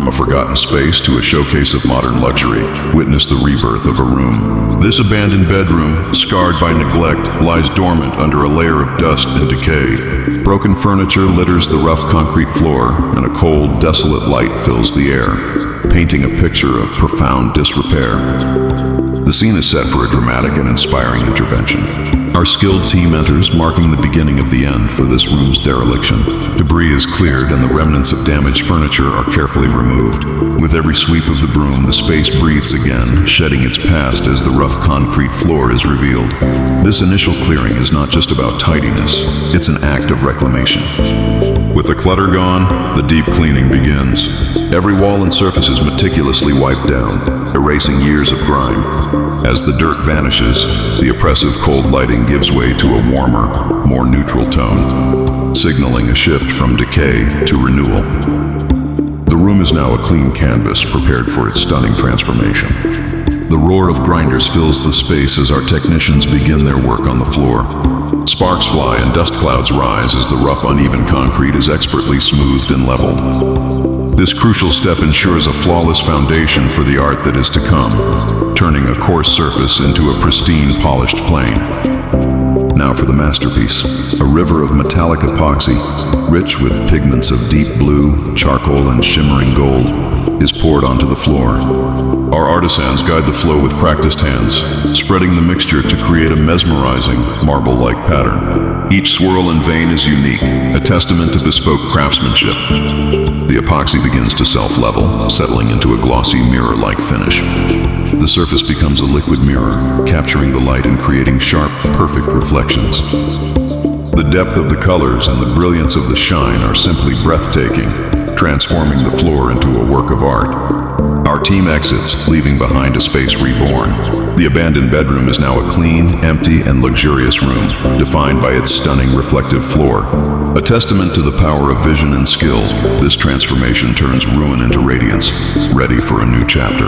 From a forgotten space to a showcase of modern luxury, witness the rebirth of a room. This abandoned bedroom, scarred by neglect, lies dormant under a layer of dust and decay. Broken furniture litters the rough concrete floor, and a cold, desolate light fills the air, painting a picture of profound disrepair. The scene is set for a dramatic and inspiring intervention. Our skilled team enters, marking the beginning of the end for this room's dereliction. Debris is cleared and the remnants of damaged furniture are carefully removed. With every sweep of the broom, the space breathes again, shedding its past as the rough concrete floor is revealed. This initial clearing is not just about tidiness, it's an act of reclamation. With the clutter gone, the deep cleaning begins. Every wall and surface is meticulously wiped down, erasing years of grime. As the dirt vanishes, the oppressive cold lighting gives way to a warmer, more neutral tone, signaling a shift from decay to renewal. The room is now a clean canvas, prepared for its stunning transformation. The roar of grinders fills the space as our technicians begin their work on the floor. Sparks fly and dust clouds rise as the rough, uneven concrete is expertly smoothed and leveled. This crucial step ensures a flawless foundation for the art that is to come, turning a coarse surface into a pristine, polished plane. Now for the masterpiece, a river of metallic epoxy, rich with pigments of deep blue, charcoal, and shimmering gold, is poured onto the floor. Our artisans guide the flow with practiced hands, spreading the mixture to create a mesmerizing, marble-like pattern. Each swirl and vein is unique, a testament to bespoke craftsmanship. The epoxy begins to self-level, settling into a glossy mirror-like finish. The surface becomes a liquid mirror, capturing the light and creating sharp, perfect reflections. The depth of the colors and the brilliance of the shine are simply breathtaking, transforming the floor into a work of art. Our team exits, leaving behind a space reborn. The abandoned bedroom is now a clean, empty, and luxurious room, defined by its stunning reflective floor. A testament to the power of vision and skill, this transformation turns ruin into radiance, ready for a new chapter.